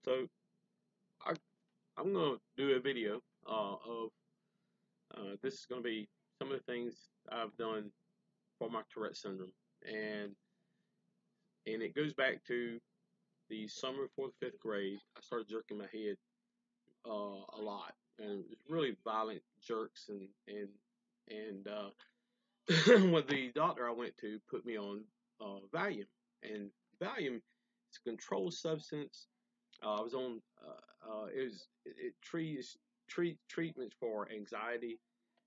So I, I'm going to do a video of this is going to be some of the things I've done for my Tourette's syndrome, and it goes back to the summer before the fifth grade. I started jerking my head a lot, and it was really violent jerks, and with the doctor I went to put me on Valium, and Valium is a controlled substance. I was on it treatments for anxiety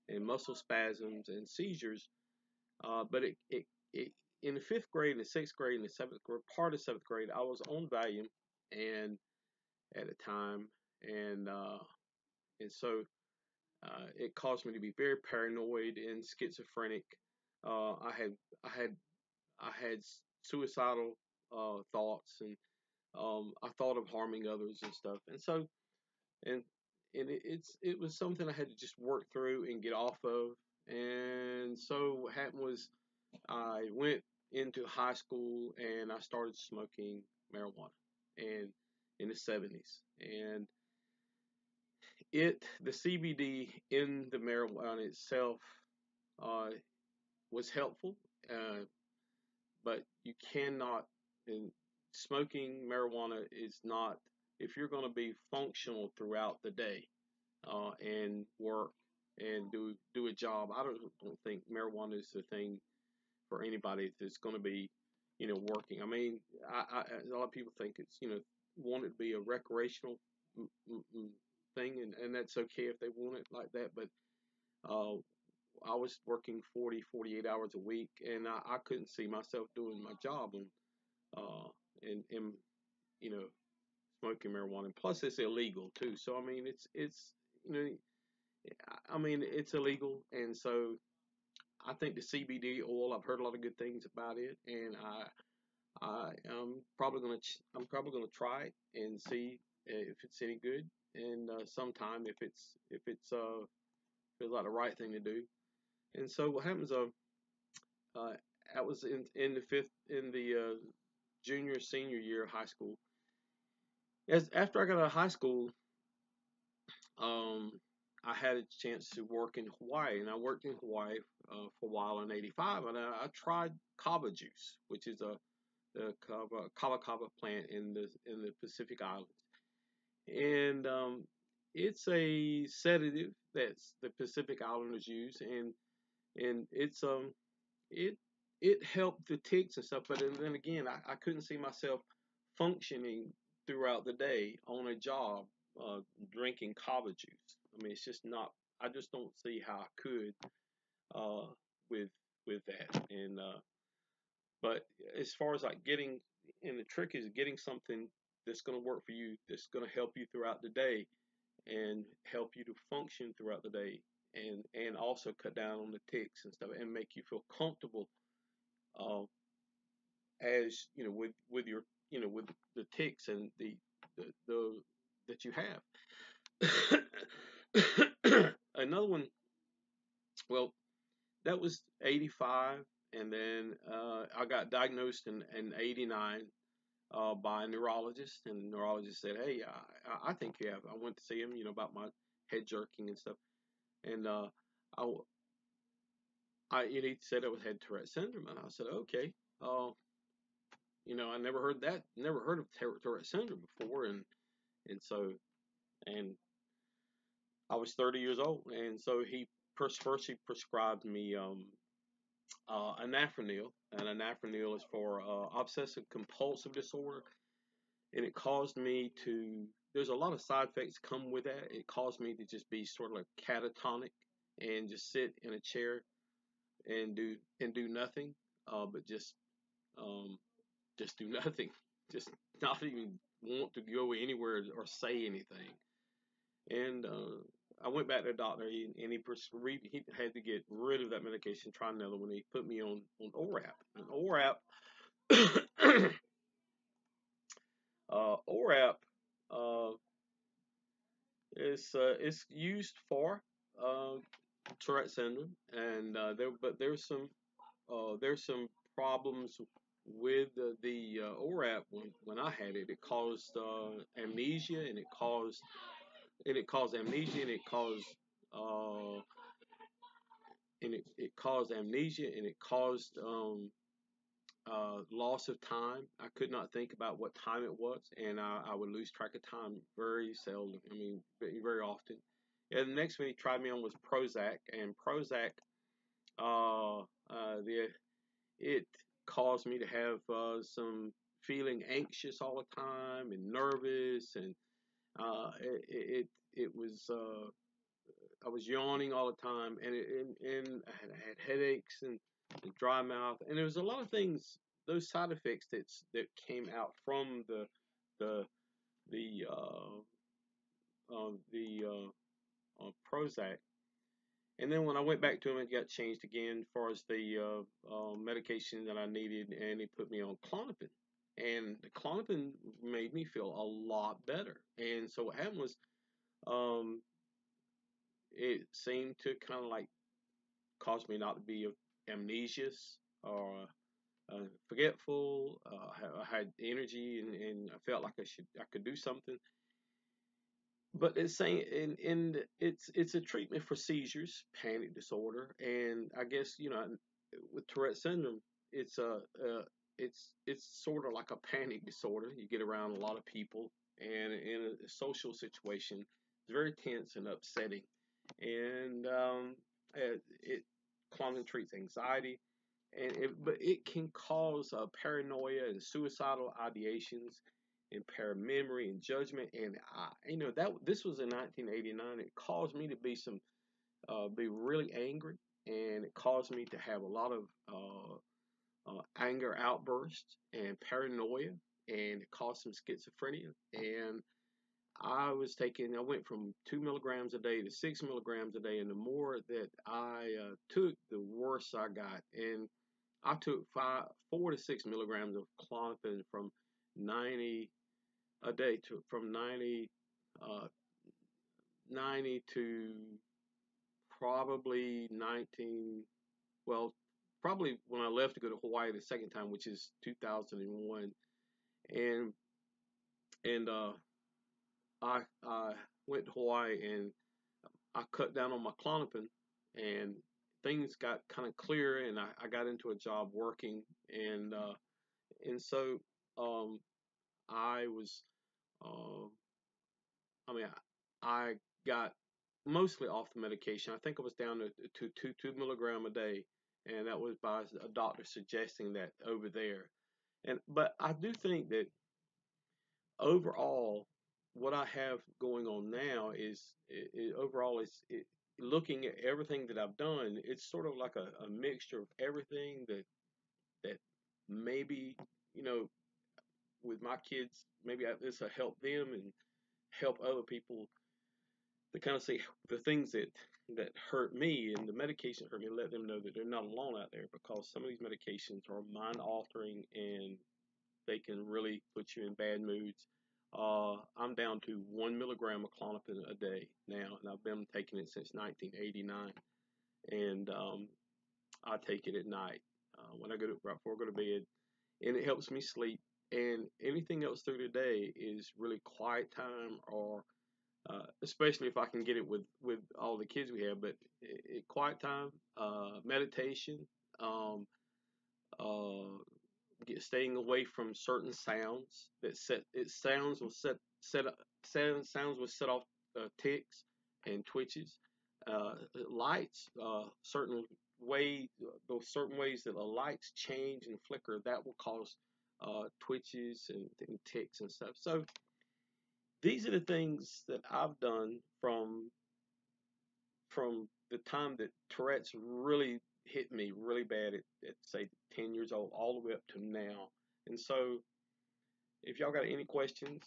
and muscle spasms and seizures. But it in the fifth grade, and the sixth grade, and the seventh grade, part of seventh grade, I was on Valium, and at the time, and so it caused me to be very paranoid and schizophrenic. I had I had I had suicidal thoughts, and I thought of harming others and stuff. And it was something I had to just work through and get off of. And so what happened was I went into high school and I started smoking marijuana, and in the 70s. And the CBD in the marijuana itself uh, was helpful, uh, but you cannot. And smoking marijuana is not, if you're going to be functional throughout the day and work and do a job. I don't think marijuana is the thing for anybody that's going to be, working. I mean, a lot of people think it's, want it to be a recreational thing, and that's okay if they want it like that. But uh, I was working 40, 48 hours a week, and I couldn't see myself doing my job and you know, smoking marijuana. And plus, it's illegal too. So I mean, it's you know, I mean, it's illegal, and so I think the CBD oil. I've heard a lot of good things about it, and I'm probably gonna try it and see if it's any good. And sometime if it's feels like the right thing to do. And so what happens? Uh I was in the fifth in the junior senior year of high school. As after I got out of high school, um, I had a chance to work in Hawaii, and I worked in Hawaii for a while in '85, and I tried kava juice, which is the kava plant in the Pacific Islands, and it's a sedative that's the Pacific Islanders use, and it it helped the ticks and stuff, but then again, I couldn't see myself functioning throughout the day on a job drinking kava juice. I mean, it's just not. I just don't see how I could uh, with that. And but as far as like getting, and the trick is getting something that's going to work for you, that's going to help you throughout the day and help you to function throughout the day, and also cut down on the ticks and stuff, and make you feel comfortable uh, as with your with the ticks and the that you have. Another one, well, that was 85, and then I got diagnosed in 89 by a neurologist, and the neurologist said, "Hey, I think you have." I went to see him, about my head jerking and stuff, and I, he said I had Tourette's syndrome, and I said, "Okay." I never heard of Tourette's syndrome before, and so and I was 30 years old, and so he first he prescribed me anafranil, and anafranil is for obsessive compulsive disorder, and it caused me to. There's a lot of side effects come with that. It caused me to just be sort of like catatonic and just sit in a chair and do nothing, but um, just do nothing, just not even want to go anywhere or say anything. And I went back to the doctor, and he had to get rid of that medication, try another one. He put me on ORAP. And ORAP uh, is used for uh, Tourette syndrome, and there's some problems with the ORAP, when I had it, it caused amnesia, and it caused amnesia, and it caused uh, it caused amnesia, and it caused loss of time. I could not think about what time it was, and I would lose track of time very seldom. I mean, very often. And the next one he tried me on was Prozac, and Prozac, the it caused me to have some feeling anxious all the time and nervous, and it was I was yawning all the time, and I had headaches and dry mouth, and there was a lot of things, those side effects that came out from the the Prozac. And then when I went back to him, it got changed again as far as the medication that I needed, and he put me on Clonopin. And the Clonopin made me feel a lot better. And so what happened was, um, it seemed to kind of like cause me not to be amnesious or forgetful. I had energy, and I felt like I could do something. But it's saying, and it's a treatment for seizures, panic disorder, and I guess with Tourette's syndrome, it's it's sort of like a panic disorder. You get around a lot of people, and in a social situation, it's very tense and upsetting, and it Clonidine treats anxiety, but it can cause paranoia and suicidal ideations, impair memory and judgment. And that this was in 1989. It caused me to be really angry, and it caused me to have a lot of anger outbursts and paranoia, and it caused some schizophrenia. And I went from 2 milligrams a day to 6 milligrams a day, and the more that I took, the worse I got. And I took 4 to 6 milligrams of Klonopin from 90 a day to from uh, 90 to probably 19. Well, probably when I left to go to Hawaii the second time, which is 2001, and and I went to Hawaii, and I cut down on my Klonopin, and things got kind of clear, and I got into a job working, and so um, I was, uh, I mean, I got mostly off the medication. I think I was down to 2 milligram a day, and that was by a doctor suggesting that over there. And but I do think that overall, what I have going on now is overall looking at everything that I've done. It's sort of like a mixture of everything that maybe you know with my kids, maybe this will help them and help other people to kind of see the things that hurt me, and the medication hurt me, let them know that they're not alone out there, because some of these medications are mind altering, and they can really put you in bad moods. I'm down to 1 milligram of Klonopin a day now, and I've been taking it since 1989, and I take it at night when I go to right before I go to bed, and it helps me sleep. And anything else through the day is really quiet time, or especially if I can get it with all the kids we have. But quiet time, meditation, um, uh, staying away from certain sounds that set it sounds will set up sounds will set off ticks and twitches. Lights, those certain ways that the lights change and flicker, that will cause twitches and ticks and stuff. So these are the things that I've done from the time that Tourette's really hit me really bad at say 10 years old all the way up to now. And so if y'all got any questions,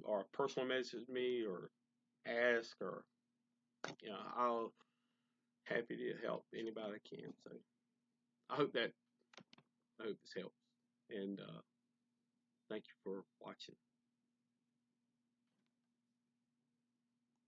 or personal message me, or ask, or I'll happy to help anybody I can. So I hope that I hope this helps, and thank you for watching.